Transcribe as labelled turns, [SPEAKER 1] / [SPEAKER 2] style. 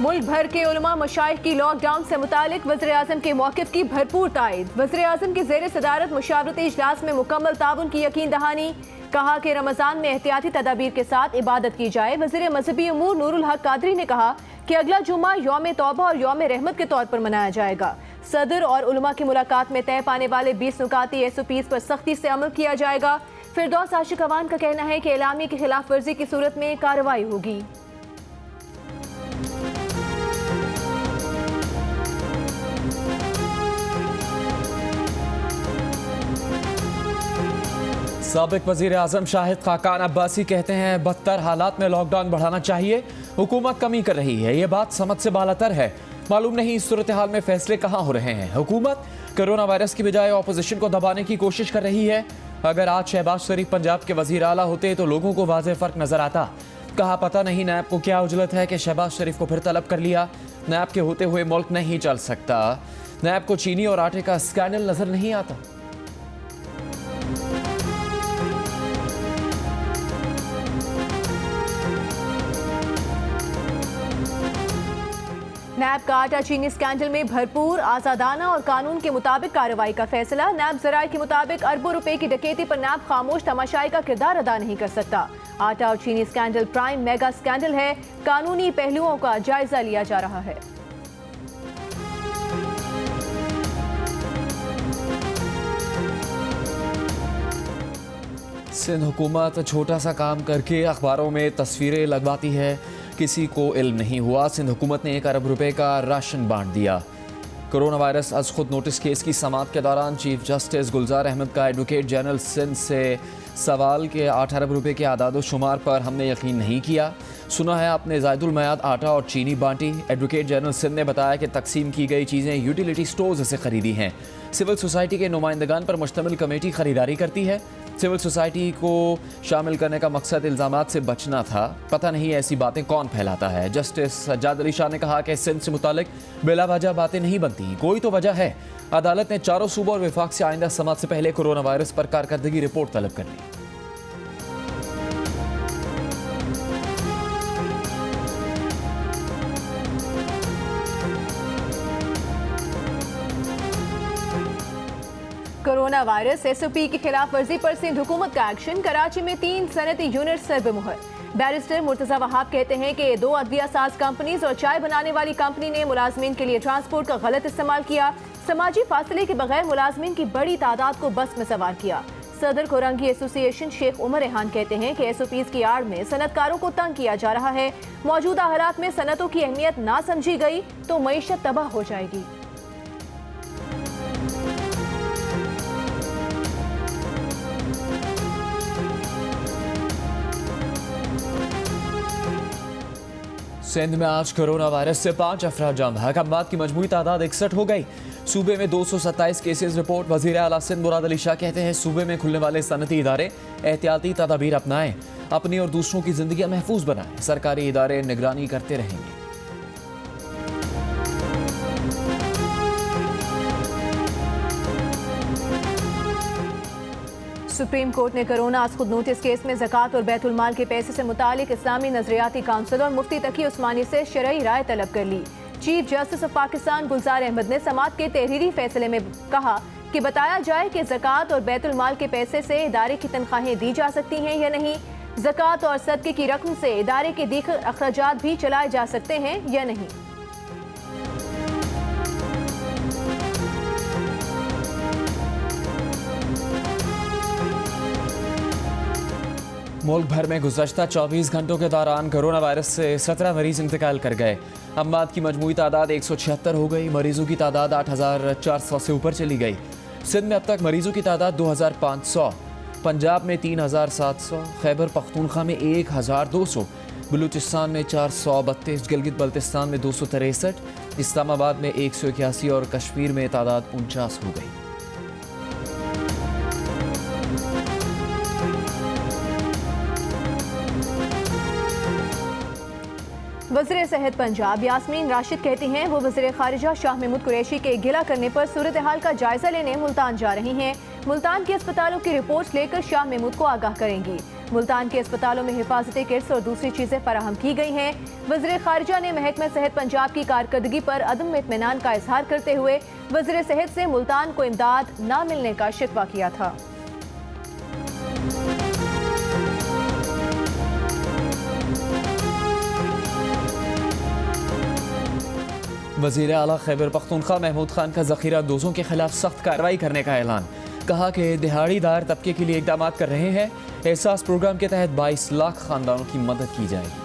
[SPEAKER 1] मुल्क भर के उलमा मशाइख की लॉकडाउन से मुतालिक वज़ीर-ए-आज़म के मौक़िफ़ की भरपूर तायद। वज़ीर-ए-आज़म के ज़ेर सदारत मुशावरती इजलास में मुकम्मल ताउन की यकीन दहानी। कहा कि रमज़ान में एहतियाती तदाबीर के साथ इबादत की जाए। वज़ीर मज़हबी उमूर नूरुल हक कादरी ने कहा कि अगला जुम्मा यौम तौबा और यौम रहमत के तौर पर मनाया जाएगा। सदर और उलमा की मुलाकात में तय पाने वाले 20 नुकाती SOPs पर सख्ती से अमल किया जाएगा। फिरदौस आशिक अवान का कहना है कि एलामी की खिलाफ वर्जी की सूरत में कार्रवाई होगी।
[SPEAKER 2] साबिक वज़ीर आज़म शाहिद खाकान अब्बासी कहते हैं बदतर हालात में लॉकडाउन बढ़ाना चाहिए, हुकूमत कमी कर रही है। ये बात समझ से बालातर है। मालूम नहीं इस सूरत हाल में फैसले कहाँ हो रहे हैं। हुकूमत कोरोना वायरस की बजाय ऑपोजिशन को दबाने की कोशिश कर रही है। अगर आज शहबाज शरीफ पंजाब के वज़ीर आला होते तो लोगों को वाज़ेह फ़र्क नजर आता। कहा पता नहीं नैब को क्या उजलत है कि शहबाज शरीफ को फिर तलब कर लिया। नैब के होते हुए मुल्क नहीं चल सकता। नैब को चीनी और आटे का स्कैंडल नजर नहीं आता।
[SPEAKER 1] नैब का आटा चीनी स्कैंडल में भरपूर आज़ादाना और कानून के मुताबिक कार्रवाई का फैसला। नैब ज़राए के मुताबिक अरबों रुपए की डकैती पर नैब खामोश तमाशाई का किरदार अदा नहीं कर सकता। आटा और चीनी स्कैंडल प्राइम मेगा स्कैंडल है। कानूनी पहलुओं का जायजा लिया जा रहा है।
[SPEAKER 2] सिंध हुकूमत छोटा सा काम करके अखबारों में तस्वीरें लगवाती है, किसी को इल्म नहीं हुआ। सिंध हुकूमत ने 1 अरब रुपए का राशन बांट दिया। कोरोना वायरस अज खुद नोटिस केस की समाअत के दौरान चीफ जस्टिस गुलजार अहमद का एडवोकेट जनरल सिंध से सवाल के 8 अरब रुपए के आदाद शुमार पर हमने यकीन नहीं किया। सुना है आपने ज़ायदुल मयाद आटा और चीनी बांटी। एडवोकेट जनरल सिंध ने बताया कि तकसीम की गई चीज़ें यूटिलिटी स्टोर्स से ख़रीदी हैं। सिविल सोसाइटी के नुमाइंदगान पर मुश्तमिल कमेटी ख़रीदारी करती है। सिविल सोसाइटी को शामिल करने का मकसद इल्ज़ामात से बचना था। पता नहीं ऐसी बातें कौन फैलाता है। जस्टिस सज्जाद अली शाह ने कहा कि सिंध से मुतालिक बिला वजह बातें नहीं बनती, कोई तो वजह है। अदालत ने चारों सूबों और विफाक से आइंदा समाअत से पहले कोरोना वायरस पर कारकर्दगी रिपोर्ट तलब कर ली।
[SPEAKER 1] कोरोना वायरस SOP की खिलाफ वर्जी पर सिंध हुकूमत का एक्शन। कराची में 3 सनती यूनिट सरबेमुहर। बैरिस्टर मुर्तजा वहाब कहते हैं कि 2 अदविया साज कंपनीज और चाय बनाने वाली कंपनी ने मुलाजमीन के लिए ट्रांसपोर्ट का गलत इस्तेमाल किया। समाजी फासले के बगैर मुलाजमीन की बड़ी तादाद को बस में सवार किया। सदर कोरंगी एसोसिएशन शेख उमर रेहान कहते हैं कि SOPs की आड़ में सनतकारों को तंग किया जा रहा है। मौजूदा हालात में सनतों की अहमियत ना समझी गई तो मईशत तबाह हो जाएगी।
[SPEAKER 2] सिंध में आज कोरोना वायरस से 5 अफराद जाम बहक। अमवात की मजमूई तादाद 61 हो गई। सूबे में 227 केसेस रिपोर्ट। वज़ीर आला सिंध मुराद अली शाह कहते हैं सूबे में खुलने वाले सनती इदारे एहतियाती तदाबीर अपनाएं, अपनी और दूसरों की जिंदगी महफूज बनाएं। सरकारी इदारे निगरानी करते रहेंगे।
[SPEAKER 1] सुप्रीम कोर्ट ने कोरोना आज खुद नोटिस केस में ज़कात और बैतुल माल के पैसे से मुतालिक इस्लामी नजरियाती काउंसिल और मुफ्ती तकी उस्मानी से शरई राय तलब कर ली। चीफ जस्टिस ऑफ पाकिस्तान गुलजार अहमद ने समाअत के तहरीरी फैसले में कहा कि बताया जाए कि ज़कात और बैतुल माल के पैसे से इदारे की तनख्वाहें दी जा सकती हैं या नहीं। ज़कात और सदक़े की रकम से इदारे के दीगर अखराजात भी चलाए जा सकते हैं या नहीं।
[SPEAKER 2] मुल्क भर में गुज़श्ता 24 घंटों के दौरान कोरोना वायरस से 17 मरीज इंतकाल कर गए। अमवात की मजमूई तादाद 176 हो गई। मरीजों की तादाद 8400 से ऊपर चली गई। सिंध में अब तक मरीजों की तादाद 2500, पंजाब में 3700, खैबर पख्तूनख्वा में 1200, बलूचिस्तान में 432, गिलगित बल्तिस्तान में 263, इस्लामाबाद में 181 और कश्मीर में तादाद 49 हो गई।
[SPEAKER 1] वज़ीर सेहत पंजाब यास्मीन राशिद कहती हैं वो वज़ीर खारिजा शाह महमूद कुरैशी के गिला करने पर सूरत हाल का जायजा लेने मुल्तान जा रही हैं। मुल्तान के अस्पतालों की रिपोर्ट्स लेकर शाह महमूद को आगाह करेंगी। मुल्तान के अस्पतालों में हिफाजती किट्स और दूसरी चीजें फराहम की गई हैं। वज़ीर खारिजा ने महकमा सेहत पंजाब की कारकर्दगी पर अदम इत्मीनान का इजहार करते हुए वज़ीर सेहत से मुल्तान को इमदाद न मिलने का शिकवा किया था।
[SPEAKER 2] वज़ीर आला खैबर पख्तूनख्वा महमूद खान का ज़ख़ीरा दोज़ों के खिलाफ सख्त कार्रवाई करने का ऐलान। कहा कि दिहाड़ीदार तबके के लिए इक़दाम कर रहे हैं। एहसास प्रोग्राम के तहत 22 लाख खानदानों की मदद की जाएगी।